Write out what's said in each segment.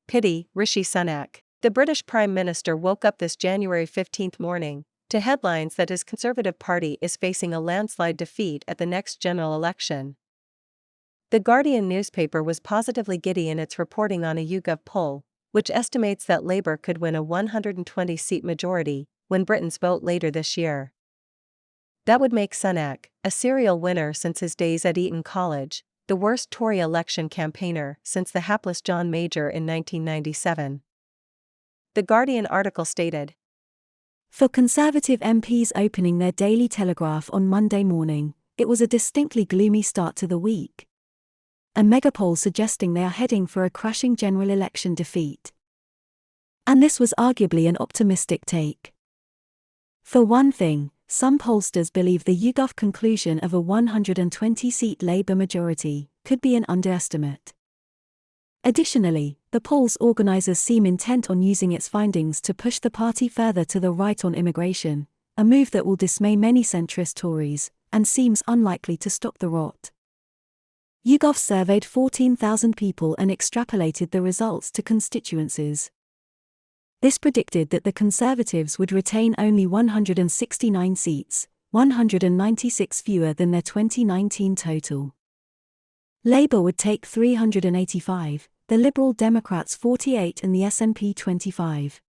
Pity, Rishi Sunak. The British Prime Minister woke up this January 15 morning to headlines that his Conservative Party is facing a landslide defeat at the next general election. The Guardian newspaper was positively giddy in its reporting on a YouGov poll, which estimates that Labour could win a 120-seat majority when Britons vote later this year. That would make Sunak, a serial winner since his days at Eton College, the worst Tory election campaigner since the hapless John Major in 1997. The Guardian article stated, For Conservative MPs opening their Daily Telegraph on Monday morning, it was a distinctly gloomy start to the week. A megapoll suggesting they are heading for a crushing general election defeat. And this was arguably an optimistic take. For one thing, some pollsters believe the YouGov conclusion of a 120-seat Labour majority could be an underestimate. Additionally, the poll's organisers seem intent on using its findings to push the party further to the right on immigration, a move that will dismay many centrist Tories, and seems unlikely to stop the rot. YouGov surveyed 14,000 people and extrapolated the results to constituencies. This predicted that the Conservatives would retain only 169 seats, 196 fewer than their 2019 total. Labour would take 385, the Liberal Democrats 48 and the SNP 25.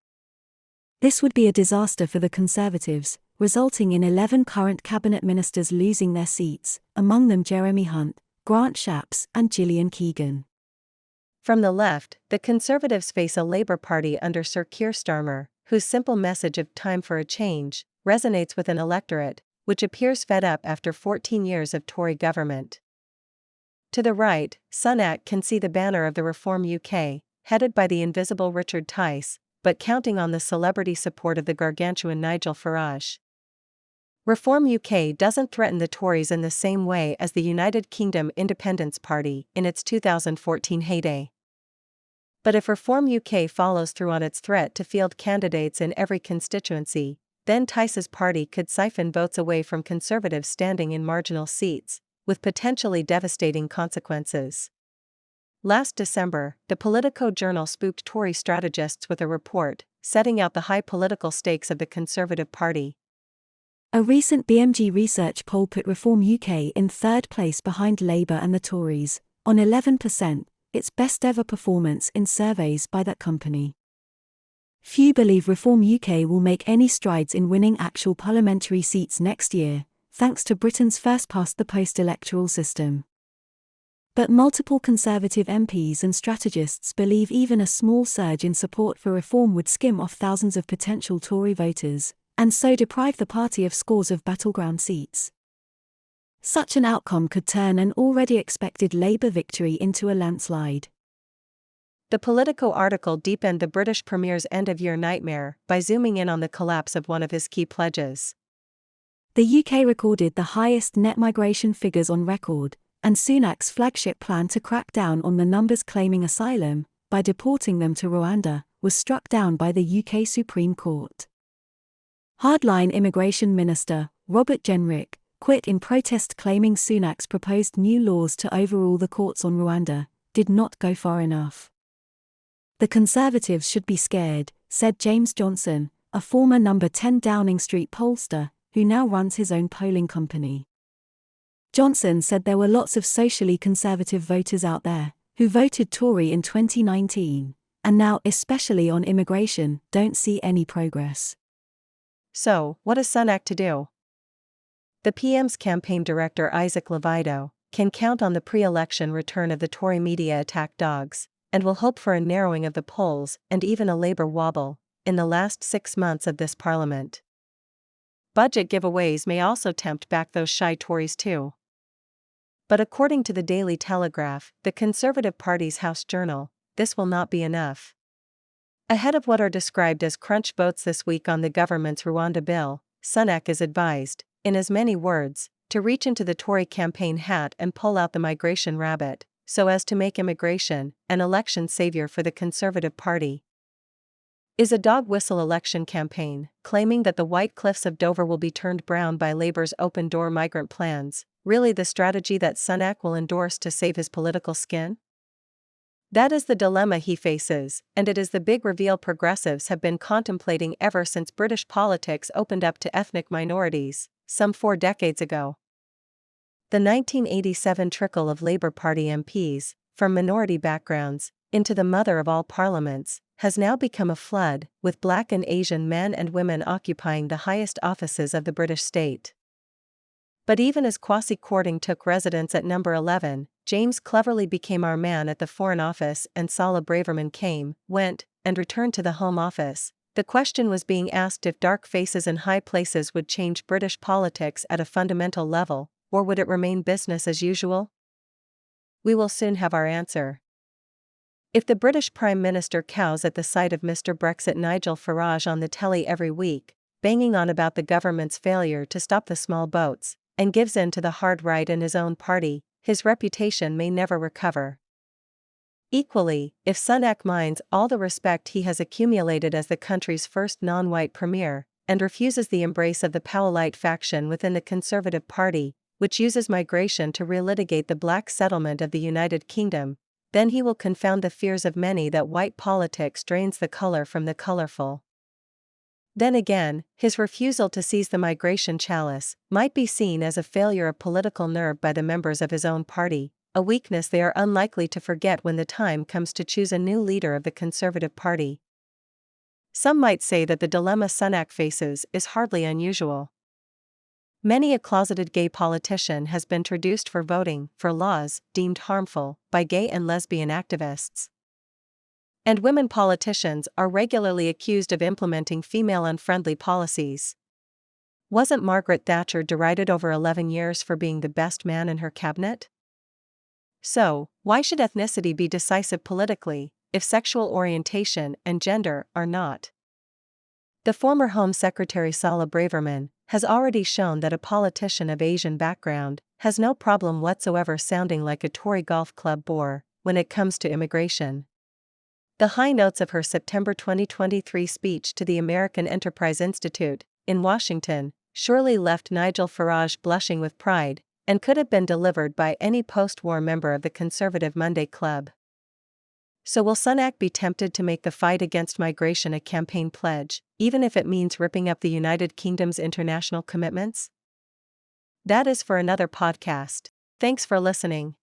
This would be a disaster for the Conservatives, resulting in 11 current cabinet ministers losing their seats, among them Jeremy Hunt, Grant Shapps and Gillian Keegan. From the left, the Conservatives face a Labour Party under Sir Keir Starmer, whose simple message of time for a change resonates with an electorate which appears fed up after 14 years of Tory government. To the right, Sunak can see the banner of the Reform UK, headed by the invisible Richard Tice, but counting on the celebrity support of the gargantuan Nigel Farage. Reform UK doesn't threaten the Tories in the same way as the United Kingdom Independence Party in its 2014 heyday. But if Reform UK follows through on its threat to field candidates in every constituency, then Tice's party could siphon votes away from Conservatives standing in marginal seats, with potentially devastating consequences. Last December, the Politico journal spooked Tory strategists with a report setting out the high political stakes of the Conservative Party. A recent BMG research poll put Reform UK in third place behind Labour and the Tories, on 11%, its best ever performance in surveys by that company. Few believe Reform UK will make any strides in winning actual parliamentary seats next year, thanks to Britain's first-past-the-post electoral system. But multiple Conservative MPs and strategists believe even a small surge in support for reform would skim off thousands of potential Tory voters, and so deprive the party of scores of battleground seats. Such an outcome could turn an already expected Labour victory into a landslide. The Politico article deepened the British Premier's end-of-year nightmare by zooming in on the collapse of one of his key pledges. The UK recorded the highest net migration figures on record, and Sunak's flagship plan to crack down on the numbers claiming asylum, by deporting them to Rwanda, was struck down by the UK Supreme Court. Hardline Immigration Minister, Robert Jenrick, quit in protest claiming Sunak's proposed new laws to overrule the courts on Rwanda did not go far enough. The Conservatives should be scared, said James Johnson, a former number 10 Downing Street pollster, who now runs his own polling company. Johnson said there were lots of socially conservative voters out there, who voted Tory in 2019, and now, especially on immigration, don't see any progress. So, what is Sunak to do? The PM's campaign director Isaac Levido can count on the pre-election return of the Tory media attack dogs, and will hope for a narrowing of the polls and even a Labour wobble in the last 6 months of this parliament. Budget giveaways may also tempt back those shy Tories too. But according to the Daily Telegraph, the Conservative Party's House Journal, this will not be enough. Ahead of what are described as crunch votes this week on the government's Rwanda bill, Sunak is advised, in as many words, to reach into the Tory campaign hat and pull out the migration rabbit, so as to make immigration an election savior for the Conservative Party. Is a dog whistle election campaign, claiming that the White Cliffs of Dover will be turned brown by Labour's open-door migrant plans, really the strategy that Sunak will endorse to save his political skin? That is the dilemma he faces, and it is the big reveal progressives have been contemplating ever since British politics opened up to ethnic minorities, some 4 decades ago. The 1987 trickle of Labour Party MPs, from minority backgrounds, into the mother of all parliaments, has now become a flood, with Black and Asian men and women occupying the highest offices of the British state. But even as Kwasi Kwarteng took residence at number 11, James cleverly became our man at the Foreign Office, and Sala Braverman came, went, and returned to the Home Office. The question was being asked if dark faces in high places would change British politics at a fundamental level, or would it remain business as usual? We will soon have our answer. If the British Prime Minister cows at the sight of Mr. Brexit Nigel Farage on the telly every week, banging on about the government's failure to stop the small boats, and gives in to the hard right in his own party, his reputation may never recover. Equally, if Sunak minds all the respect he has accumulated as the country's first non-white premier, and refuses the embrace of the Powellite faction within the Conservative Party, which uses migration to relitigate the black settlement of the United Kingdom, then he will confound the fears of many that white politics drains the color from the colorful. Then again, his refusal to seize the migration chalice might be seen as a failure of political nerve by the members of his own party, a weakness they are unlikely to forget when the time comes to choose a new leader of the Conservative Party. Some might say that the dilemma Sunak faces is hardly unusual. Many a closeted gay politician has been traduced for voting for laws deemed harmful by gay and lesbian activists. And women politicians are regularly accused of implementing female-unfriendly policies. Wasn't Margaret Thatcher derided over 11 years for being the best man in her cabinet? So, why should ethnicity be decisive politically, if sexual orientation and gender are not? The former Home Secretary Sala Braverman has already shown that a politician of Asian background has no problem whatsoever sounding like a Tory golf club bore when it comes to immigration. The high notes of her September 2023 speech to the American Enterprise Institute, in Washington, surely left Nigel Farage blushing with pride, and could have been delivered by any post-war member of the Conservative Monday Club. So will Sunak be tempted to make the fight against migration a campaign pledge, even if it means ripping up the United Kingdom's international commitments? That is for another podcast. Thanks for listening.